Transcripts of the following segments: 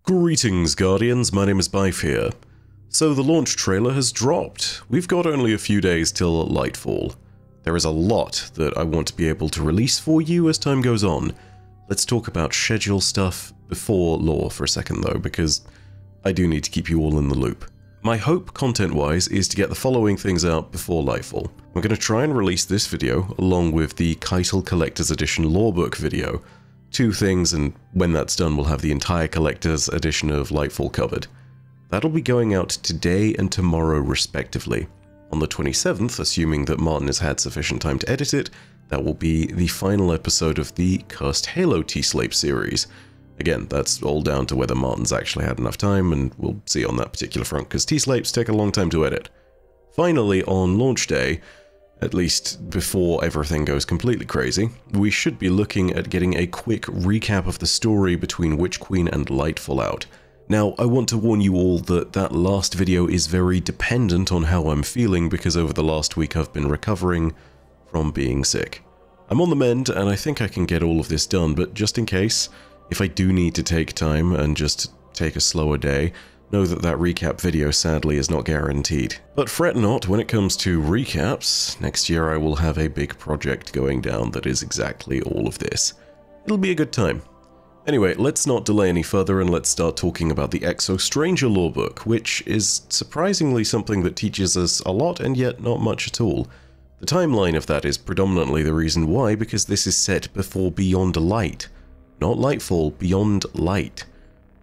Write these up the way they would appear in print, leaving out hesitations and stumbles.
Greetings, Guardians, my name is Bife here. So the launch trailer has dropped. We've got only a few days till Lightfall. There is a lot that I want to be able to release for you as time goes on. Let's talk about schedule stuff before lore for a second though, because I do need to keep you all in the loop. My hope, content-wise, is to get the following things out before Lightfall. I'm going to try and release this video along with the Keitel Collector's Edition Lorebook video. Two things, and when that's done we'll have the entire Collector's Edition of Lightfall covered. That'll be going out today and tomorrow respectively. On the 27th, assuming that Martin has had sufficient time to edit it, that will be the final episode of the Cursed Halo T-Slape series. Again, that's all down to whether Martin's actually had enough time, and we'll see on that particular front, because T-Slapes take a long time to edit. Finally, on launch day, at least before everything goes completely crazy, we should be looking at getting a quick recap of the story between Witch Queen and Lightfall out. Now, I want to warn you all that that last video is very dependent on how I'm feeling, because over the last week I've been recovering from being sick. I'm on the mend, and I think I can get all of this done, but just in case, if I do need to take time and just take a slower day, know that that recap video sadly is not guaranteed. But fret not when it comes to recaps. Next year I will have a big project going down that is exactly all of this. It'll be a good time. Anyway, let's not delay any further and let's start talking about the Exo Stranger Lorebook, which is surprisingly something that teaches us a lot and yet not much at all. The timeline of that is predominantly the reason why, because this is set before Beyond Light. Not Lightfall, Beyond Light.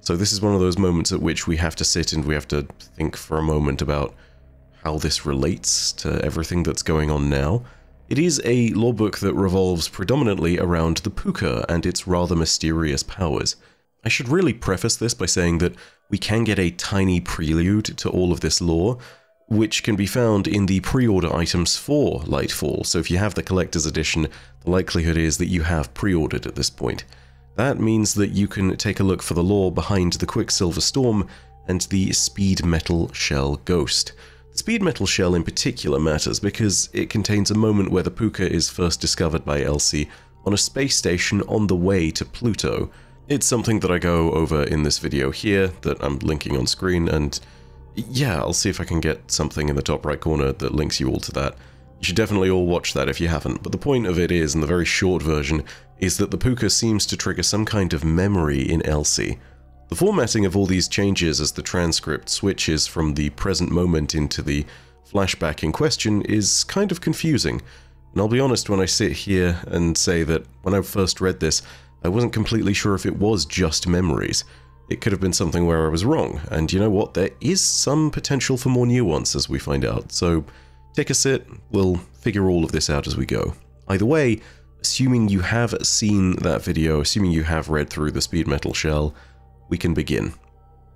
So this is one of those moments at which we have to sit and we have to think for a moment about how this relates to everything that's going on now. It is a lorebook that revolves predominantly around the Puka and its rather mysterious powers. I should really preface this by saying that we can get a tiny prelude to all of this lore, which can be found in the pre-order items for Lightfall. So if you have the Collector's Edition, the likelihood is that you have pre-ordered at this point. That means that you can take a look for the lore behind the Quicksilver Storm and the Speed Metal Shell Ghost. The Speed Metal Shell in particular matters because it contains a moment where the Puka is first discovered by Elsie on a space station on the way to Pluto. It's something that I go over in this video here that I'm linking on screen, and yeah, I'll see if I can get something in the top right corner that links you all to that. You should definitely all watch that if you haven't, but the point of it is, in the very short version, is that the Puka seems to trigger some kind of memory in Elsie. The formatting of all these changes as the transcript switches from the present moment into the flashback in question is kind of confusing. And I'll be honest when I sit here and say that when I first read this, I wasn't completely sure if it was just memories. It could have been something where I was wrong, and you know what, there is some potential for more nuance as we find out, so take a sit, we'll figure all of this out as we go. Either way, assuming you have seen that video, assuming you have read through the Speed Metal Shell, we can begin.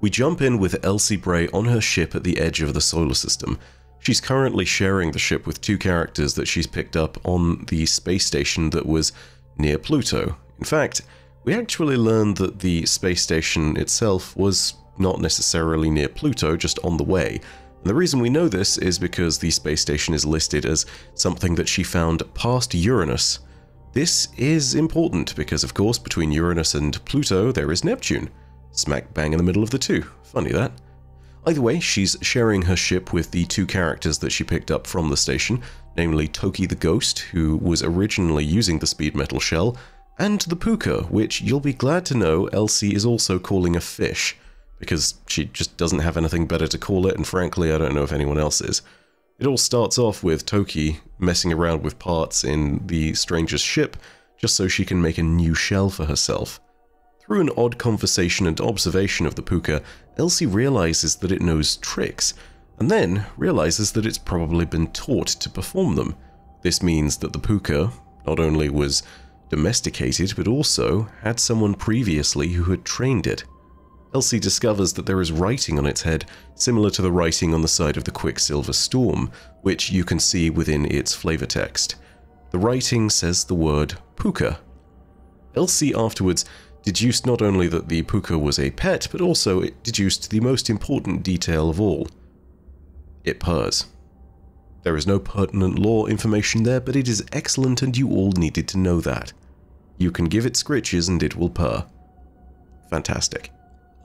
We jump in with Elsie Bray on her ship at the edge of the solar system. She's currently sharing the ship with two characters that she's picked up on the space station that was near Pluto. In fact, we actually learned that the space station itself was not necessarily near Pluto, just on the way. And the reason we know this is because the space station is listed as something that she found past Uranus. This is important because, of course, between Uranus and Pluto there is Neptune. Smack bang in the middle of the two. Funny that. Either way, she's sharing her ship with the two characters that she picked up from the station, namely Toki the Ghost, who was originally using the Speed Metal Shell, and the Puka, which you'll be glad to know Elsie is also calling a fish, because she just doesn't have anything better to call it, and frankly I don't know if anyone else is. It all starts off with Toki messing around with parts in the stranger's ship, just so she can make a new shell for herself. Through an odd conversation and observation of the Puka, Elsie realizes that it knows tricks, and then realizes that it's probably been taught to perform them. This means that the Puka not only was domesticated, but also had someone previously who had trained it. Elsie discovers that there is writing on its head, similar to the writing on the side of the Quicksilver Storm, which you can see within its flavor text. The writing says the word Puka. Elsie afterwards deduced not only that the Puka was a pet, but also it deduced the most important detail of all. It purrs. There is no pertinent lore information there, but it is excellent and you all needed to know that. You can give it scritches and it will purr. Fantastic.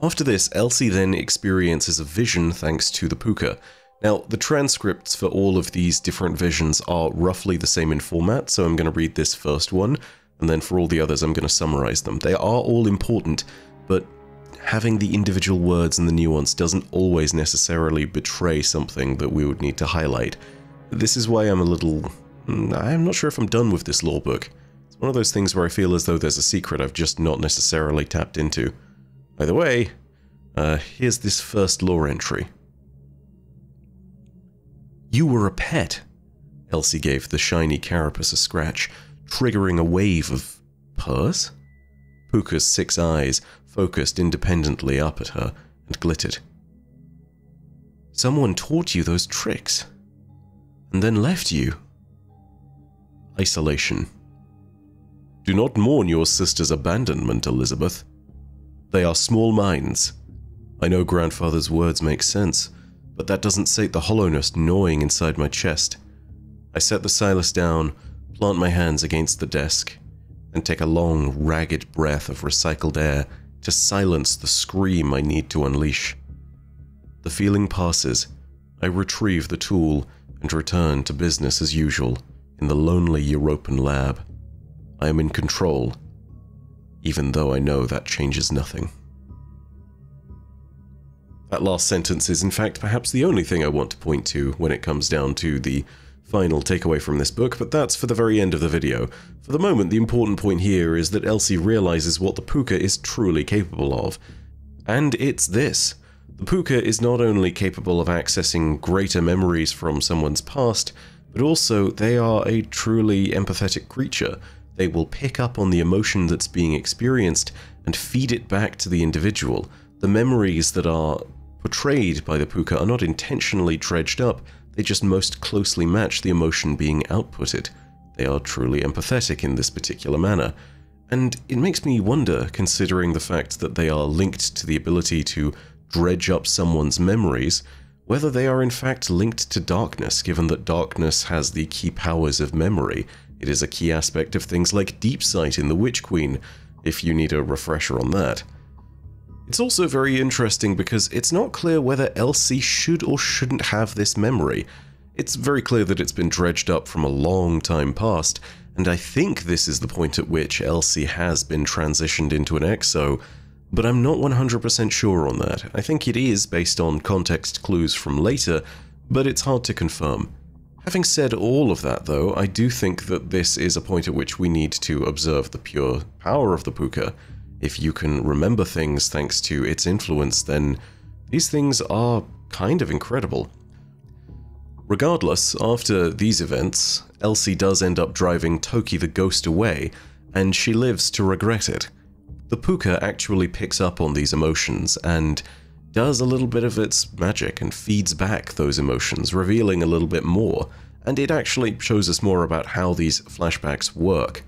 After this, Elsie then experiences a vision thanks to the Puka. Now, the transcripts for all of these different visions are roughly the same in format, so I'm going to read this first one, and then for all the others I'm going to summarize them. They are all important, but having the individual words and the nuance doesn't always necessarily betray something that we would need to highlight. This is why I'm not sure if I'm done with this lore book. It's one of those things where I feel as though there's a secret I've just not necessarily tapped into. Either way, here's this first lore entry. You were a pet. Elsie gave the shiny carapace a scratch, triggering a wave of purrs? Puka's 6 eyes focused independently up at her and glittered. Someone taught you those tricks, and then left you. Isolation. Do not mourn your sister's abandonment, Elizabeth. They are small minds. I know grandfather's words make sense, but that doesn't sate the hollowness gnawing inside my chest. I set the Silas down, plant my hands against the desk, and take a long, ragged breath of recycled air to silence the scream I need to unleash. The feeling passes. I retrieve the tool and return to business as usual in the lonely European lab. I am in control, even though I know that changes nothing. That last sentence is in fact perhaps the only thing I want to point to when it comes down to the final takeaway from this book, but that's for the very end of the video. For the moment, the important point here is that Elsie realizes what the Puka is truly capable of. And it's this. The Puka is not only capable of accessing greater memories from someone's past, but also they are a truly empathetic creature. They will pick up on the emotion that's being experienced and feed it back to the individual. The memories that are portrayed by the Puka are not intentionally dredged up, they just most closely match the emotion being outputted. They are truly empathetic in this particular manner. And it makes me wonder, considering the fact that they are linked to the ability to dredge up someone's memories, whether they are in fact linked to darkness, given that darkness has the key powers of memory. It is a key aspect of things like deep sight in the Witch Queen, if you need a refresher on that. It's also very interesting because it's not clear whether Elsie should or shouldn't have this memory. It's very clear that it's been dredged up from a long time past, and I think this is the point at which Elsie has been transitioned into an Exo, but I'm not 100% sure on that. I think it is based on context clues from later, but it's hard to confirm. Having said all of that though, I do think that this is a point at which we need to observe the pure power of the Puka. If you can remember things thanks to its influence, then these things are kind of incredible. Regardless, after these events, Elsie does end up driving Toki the ghost away, and she lives to regret it. The Puka actually picks up on these emotions and does a little bit of its magic and feeds back those emotions, revealing a little bit more, and it actually shows us more about how these flashbacks work.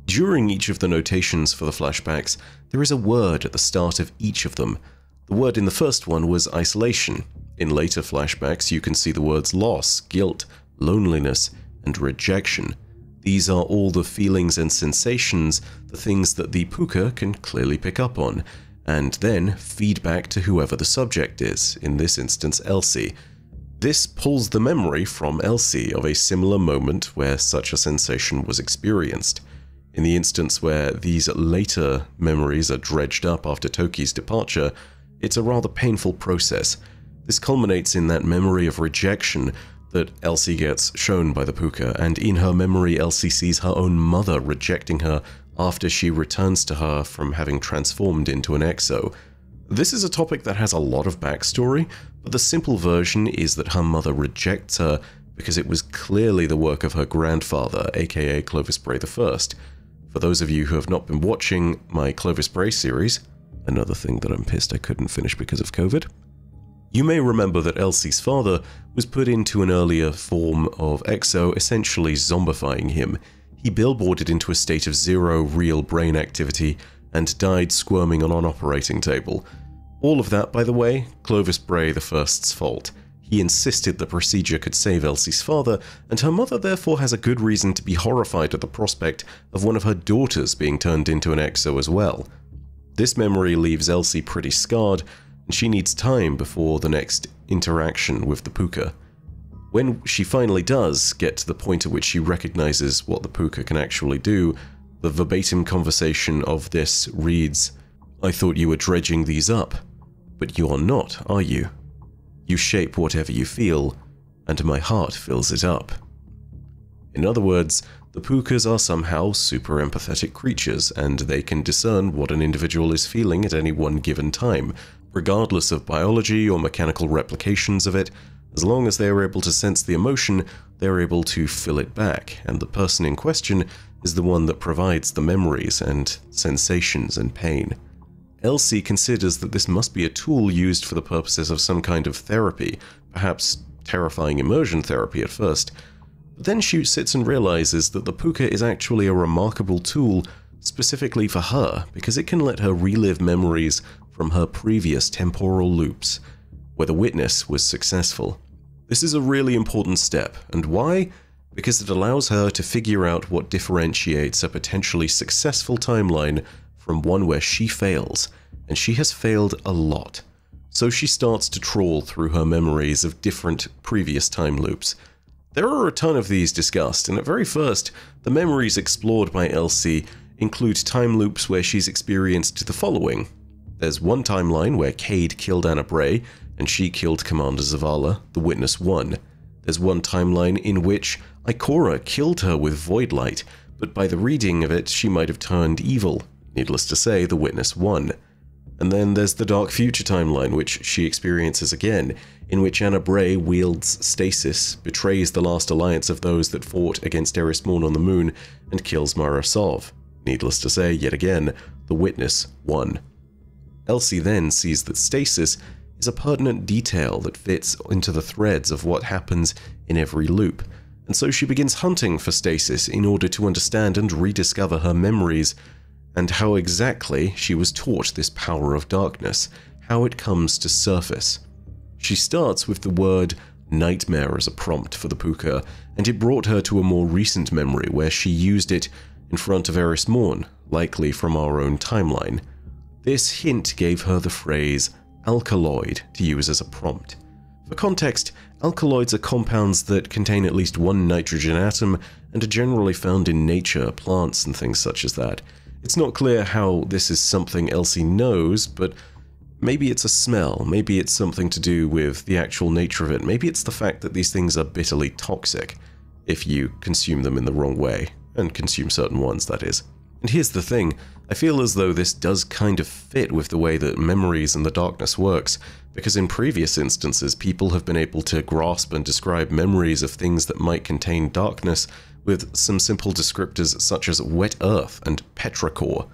During each of the notations for the flashbacks, there is a word at the start of each of them. The word in the first one was isolation. In later flashbacks, you can see the words loss, guilt, loneliness, and rejection. These are all the feelings and sensations, the things that the Puka can clearly pick up on, and then feed back to whoever the subject is, in this instance Elsie. This pulls the memory from Elsie of a similar moment where such a sensation was experienced. In the instance where these later memories are dredged up after Toki's departure, it's a rather painful process. This culminates in that memory of rejection that Elsie gets shown by the Puka, and in her memory Elsie sees her own mother rejecting her after she returns to her from having transformed into an Exo. This is a topic that has a lot of backstory, but the simple version is that her mother rejects her because it was clearly the work of her grandfather, aka Clovis Bray I. For those of you who have not been watching my Clovis Bray series, another thing that I'm pissed I couldn't finish because of COVID, you may remember that Elsie's father was put into an earlier form of Exo, essentially zombifying him. He billboarded into a state of zero real brain activity and died squirming on an operating table. All of that, by the way, Clovis Bray I's fault. He insisted the procedure could save Elsie's father, and her mother therefore has a good reason to be horrified at the prospect of one of her daughters being turned into an Exo as well. This memory leaves Elsie pretty scarred, and she needs time before the next interaction with the Pooka. When she finally does get to the point at which she recognizes what the Pooka can actually do, the verbatim conversation of this reads, "I thought you were dredging these up, but you are not, are you? You shape whatever you feel, and my heart fills it up." In other words, the Pookas are somehow super empathetic creatures, and they can discern what an individual is feeling at any one given time, regardless of biology or mechanical replications of it. As long as they are able to sense the emotion, they are able to fill it back, and the person in question is the one that provides the memories and sensations and pain. Elsie considers that this must be a tool used for the purposes of some kind of therapy, perhaps terrifying immersion therapy at first. But then she sits and realizes that the Pooka is actually a remarkable tool specifically for her, because it can let her relive memories from her previous temporal loops, where the witness was successful. This is a really important step, and why? Because it allows her to figure out what differentiates a potentially successful timeline from one where she fails, and she has failed a lot. So she starts to trawl through her memories of different previous time loops. There are a ton of these discussed, and at very first, the memories explored by Elsie include time loops where she's experienced the following. There's one timeline where Cade killed Anna Bray, and she killed Commander Zavala, the Witness 1. There's one timeline in which Ikora killed her with Void Light, but by the reading of it, she might have turned evil. Needless to say, the Witness 1. And then there's the Dark Future timeline, which she experiences again, in which Anna Bray wields stasis, betrays the last alliance of those that fought against Eris Morn on the moon, and kills Mara Sov. Needless to say, yet again, the Witness 1. Elsie then sees that stasis is a pertinent detail that fits into the threads of what happens in every loop, and so she begins hunting for stasis in order to understand and rediscover her memories, and how exactly she was taught this power of darkness, how it comes to surface. She starts with the word nightmare as a prompt for the Pooka, and it brought her to a more recent memory where she used it in front of Eris Morn, likely from our own timeline. This hint gave her the phrase alkaloid to use as a prompt. For context, alkaloids are compounds that contain at least one nitrogen atom and are generally found in nature, plants, and things such as that. It's not clear how this is something Elsie knows, but maybe it's a smell, maybe it's something to do with the actual nature of it, maybe it's the fact that these things are bitterly toxic if you consume them in the wrong way, and consume certain ones, that is. And here's the thing, I feel as though this does kind of fit with the way that memories and the darkness works, because in previous instances people have been able to grasp and describe memories of things that might contain darkness with some simple descriptors such as wet earth and petrichor.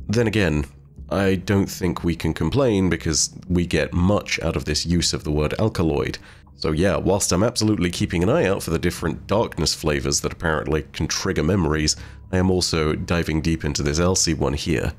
Then again, I don't think we can complain because we get much out of this use of the word alkaloid. So yeah, whilst I'm absolutely keeping an eye out for the different darkness flavors that apparently can trigger memories, I am also diving deep into this Elsie one here.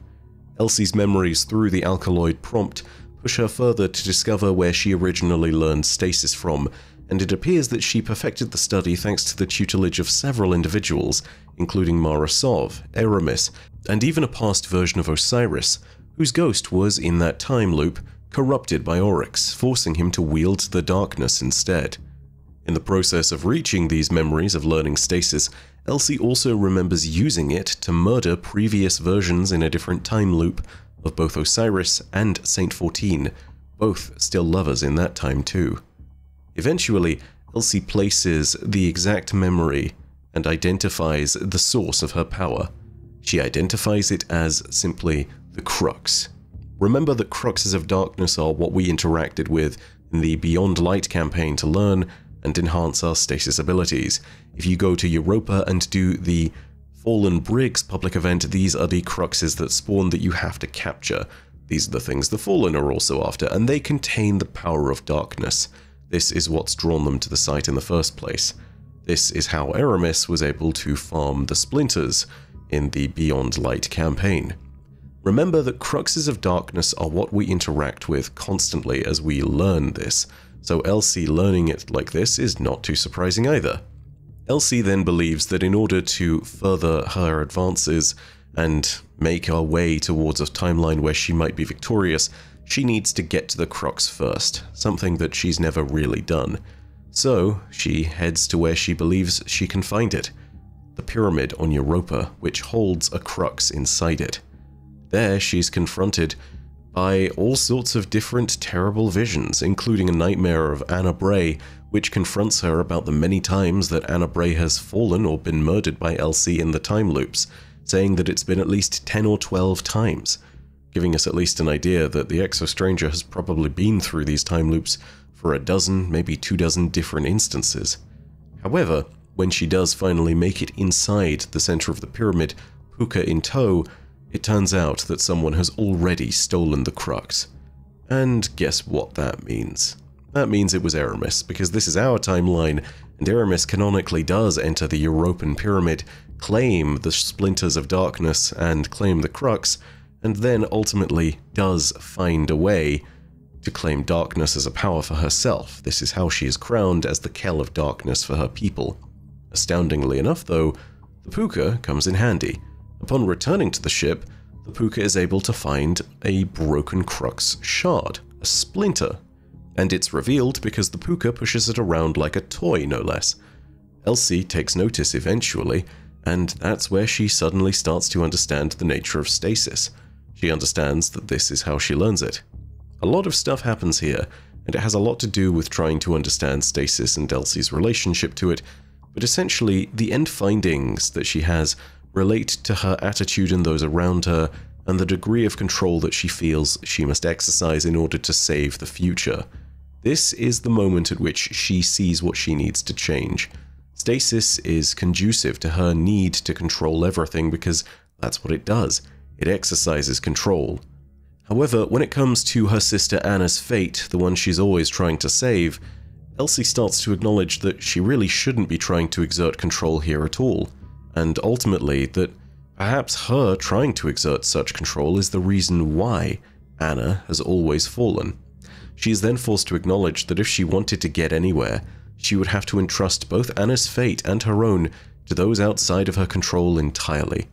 Elsie's memories through the alkaloid prompt push her further to discover where she originally learned stasis from, and it appears that she perfected the study thanks to the tutelage of several individuals, including Mara Sov, Eramis, and even a past version of Osiris, whose ghost was, in that time loop, corrupted by Oryx, forcing him to wield the darkness instead. In the process of reaching these memories of learning stasis, Elsie also remembers using it to murder previous versions in a different time loop of both Osiris and Saint 14, both still lovers in that time too. Eventually, Elsie places the exact memory and identifies the source of her power. She identifies it as simply the Crux. Remember that Cruxes of Darkness are what we interacted with in the Beyond Light campaign to learn and enhance our stasis abilities. If you go to Europa and do the Fallen Briggs public event, these are the Cruxes that spawn that you have to capture. These are the things the Fallen are also after, and they contain the power of darkness. This is what's drawn them to the site in the first place. This is how Eramis was able to farm the splinters in the Beyond Light campaign. Remember that Cruxes of Darkness are what we interact with constantly as we learn this, so Elsie learning it like this is not too surprising either. Elsie then believes that in order to further her advances and make our way towards a timeline where she might be victorious, she needs to get to the crux first, something that she's never really done. So she heads to where she believes she can find it, the pyramid on Europa, which holds a crux inside it. There she's confronted by all sorts of different terrible visions, including a nightmare of Anna Bray, which confronts her about the many times that Anna Bray has fallen or been murdered by Elsie in the time loops, saying that it's been at least 10 or 12 times, giving us at least an idea that the Exo-Stranger has probably been through these time loops for a dozen, maybe 24 different instances. However, when she does finally make it inside the center of the pyramid, Puka in tow, it turns out that someone has already stolen the crux. And guess what that means? That means it was Eramis, because this is our timeline, and Eramis canonically does enter the Europan pyramid, claim the Splinters of Darkness and claim the crux, and then ultimately does find a way to claim darkness as a power for herself. This is how she is crowned as the Kell of Darkness for her people. Astoundingly enough, though, the Puka comes in handy. Upon returning to the ship, the Puka is able to find a broken crux shard, a splinter, and it's revealed because the Puka pushes it around like a toy, no less. Elsie takes notice eventually, and that's where she suddenly starts to understand the nature of stasis. She understands that this is how she learns it. A lot of stuff happens here, and it has a lot to do with trying to understand stasis and Elsie's relationship to it, but essentially the end findings that she has relate to her attitude and those around her, and the degree of control that she feels she must exercise in order to save the future. This is the moment at which she sees what she needs to change. Stasis is conducive to her need to control everything because that's what it does. It exercises control. However, when it comes to her sister Anna's fate, the one she's always trying to save, Elsie starts to acknowledge that she really shouldn't be trying to exert control here at all, and ultimately that perhaps her trying to exert such control is the reason why Anna has always fallen. She is then forced to acknowledge that if she wanted to get anywhere, she would have to entrust both Anna's fate and her own to those outside of her control entirely.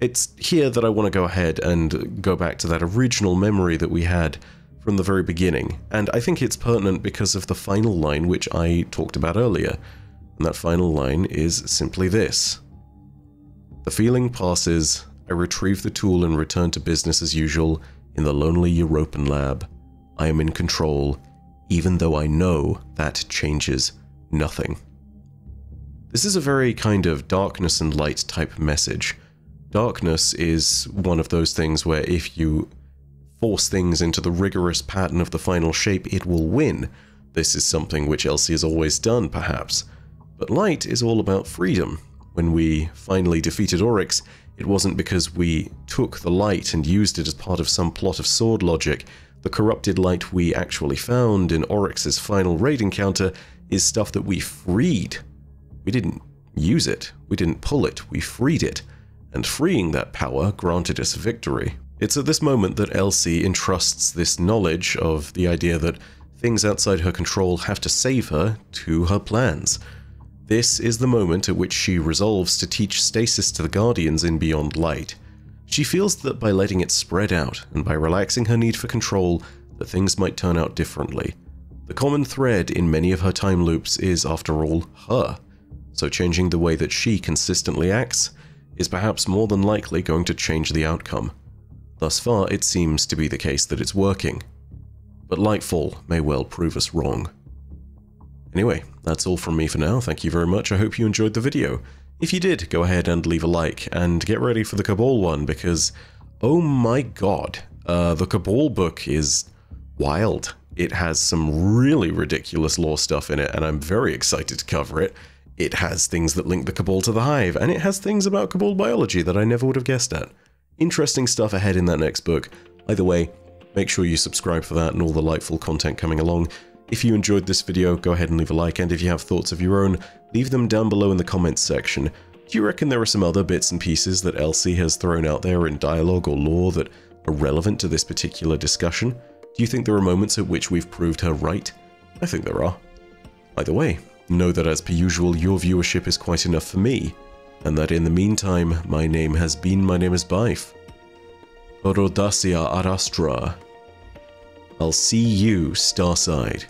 It's here that I want to go ahead and go back to that original memory that we had from the very beginning, and I think it's pertinent because of the final line which I talked about earlier, and that final line is simply this. The feeling passes, I retrieve the tool and return to business as usual in the lonely Europan lab. I am in control, even though I know that changes nothing. This is a very kind of darkness and light type message. Darkness is one of those things where if you force things into the rigorous pattern of the final shape, it will win. This is something which Elsie has always done, perhaps. But light is all about freedom. When we finally defeated Oryx, it wasn't because we took the light and used it as part of some plot of sword logic. The corrupted light we actually found in Oryx's final raid encounter is stuff that we freed. We didn't use it, we didn't pull it, we freed it. And freeing that power granted us victory. It's at this moment that Elsie entrusts this knowledge of the idea that things outside her control have to save her to her plans. This is the moment at which she resolves to teach stasis to the Guardians in Beyond Light. She feels that by letting it spread out, and by relaxing her need for control, that things might turn out differently. The common thread in many of her time loops is, after all, her. So changing the way that she consistently acts is perhaps more than likely going to change the outcome. Thus far, it seems to be the case that it's working. But Lightfall may well prove us wrong. Anyway, that's all from me for now. Thank you very much. I hope you enjoyed the video. If you did, go ahead and leave a like, and get ready for the Cabal one, because, oh my god, the Cabal book is wild. It has some really ridiculous lore stuff in it, and I'm very excited to cover it. It has things that link the Cabal to the Hive, and it has things about Cabal biology that I never would have guessed at. Interesting stuff ahead in that next book. Either way, make sure you subscribe for that and all the Lightfall content coming along. If you enjoyed this video, go ahead and leave a like, and if you have thoughts of your own, leave them down below in the comments section. Do you reckon there are some other bits and pieces that Elsie has thrown out there in dialogue or lore that are relevant to this particular discussion? Do you think there are moments at which we've proved her right? I think there are. Either way, know that as per usual, your viewership is quite enough for me, and that in the meantime, my name is Bife. Orodacia Arastra. I'll see you, Starside.